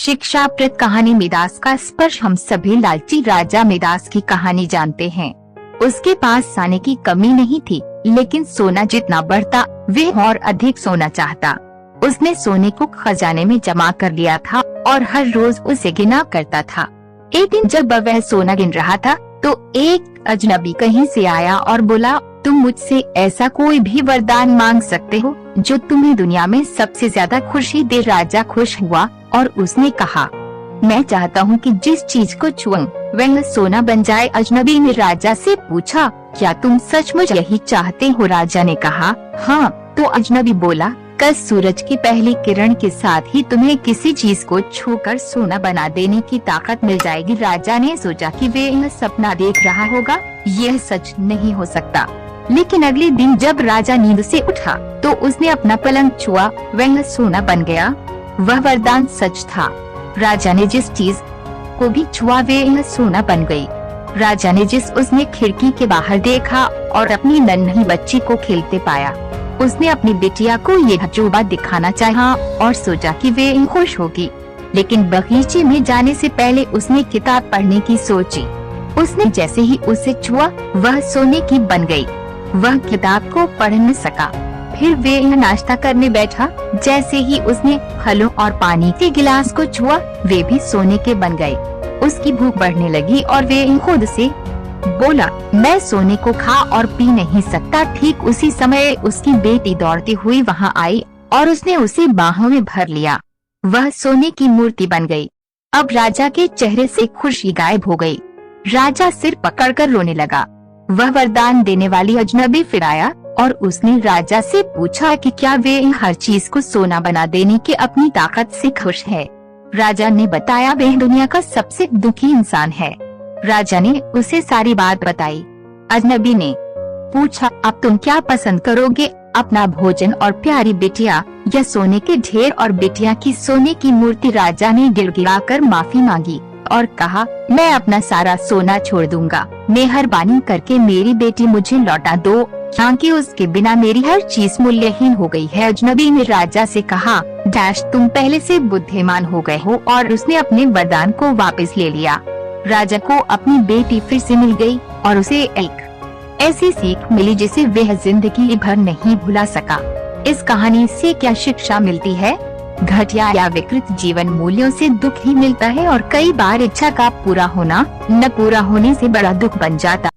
शिक्षाप्रद कहानी मिडास का स्पर्श। हम सभी लालची राजा मिडास की कहानी जानते हैं। उसके पास सोने की कमी नहीं थी, लेकिन सोना जितना बढ़ता वह और अधिक सोना चाहता। उसने सोने को खजाने में जमा कर लिया था और हर रोज उसे गिना करता था। एक दिन जब वह सोना गिन रहा था तो एक अजनबी कहीं से आया और बोला, तुम मुझसे ऐसा कोई भी वरदान मांग सकते हो जो तुम्हें दुनिया में सबसे ज्यादा खुशी दे। राजा खुश हुआ और उसने कहा, मैं चाहता हूँ कि जिस चीज को छूऊं वह सोना बन जाए। अजनबी ने राजा से पूछा, क्या तुम सचमुच यही चाहते हो? राजा ने कहा, हाँ। तो अजनबी बोला, कल सूरज की पहली किरण के साथ ही तुम्हें किसी चीज को छूकर सोना बना देने की ताकत मिल जाएगी। राजा ने सोचा कि वे यह सपना देख रहा होगा, यह सच नहीं हो सकता। लेकिन अगले दिन जब राजा नींद से उठा तो उसने अपना पलंग छुआ, वह सोना बन गया। वह वरदान सच था। राजा ने जिस चीज को भी छुआ वह सोना बन गई। राजा ने जिस उसने खिड़की के बाहर देखा और अपनी नन्ही बच्ची को खेलते पाया। उसने अपनी बिटिया को यह अजूबा दिखाना चाहा और सोचा कि वे खुश होगी। लेकिन बगीचे में जाने से पहले उसने किताब पढ़ने की सोची। उसने जैसे ही उसे छुआ वह सोने की बन गई। वह किताब को पढ़ न सका। फिर वे नाश्ता करने बैठा। जैसे ही उसने फलों और पानी के गिलास को छुआ वे भी सोने के बन गए। उसकी भूख बढ़ने लगी और वे खुद से बोला, मैं सोने को खा और पी नहीं सकता। ठीक उसी समय उसकी बेटी दौड़ती हुई वहाँ आई और उसने उसे बाहों में भर लिया। वह सोने की मूर्ति बन गई। अब राजा के चेहरे से खुशी गायब हो गई। राजा सिर पकड़कर रोने लगा। वह वरदान देने वाली अजनबी फिर आया और उसने राजा से पूछा कि क्या वे हर चीज को सोना बना देने की अपनी ताकत से खुश है। राजा ने बताया वह दुनिया का सबसे दुखी इंसान है। राजा ने उसे सारी बात बताई। अजनबी ने पूछा, अब तुम क्या पसंद करोगे, अपना भोजन और प्यारी बिटिया या सोने के ढेर और बिटिया की सोने की मूर्ति? राजा ने गिड़गिड़ाकर माफी मांगी और कहा, मैं अपना सारा सोना छोड़ दूंगा। मेहरबानी करके मेरी बेटी मुझे लौटा दो, क्योंकि उसके बिना मेरी हर चीज मूल्यहीन हो गई है। अजनबी ने राजा से कहा, डैश तुम पहले से बुद्धिमान हो गए हो। और उसने अपने वरदान को वापस ले लिया। राजा को अपनी बेटी फिर से मिल गई और उसे एक ऐसी सीख मिली जिसे वह जिंदगी भर नहीं भुला सका। इस कहानी से क्या शिक्षा मिलती है? घटिया या विकृत जीवन मूल्यों से दुख ही मिलता है और कई बार इच्छा का पूरा होना न पूरा होने से बड़ा दुख बन जाता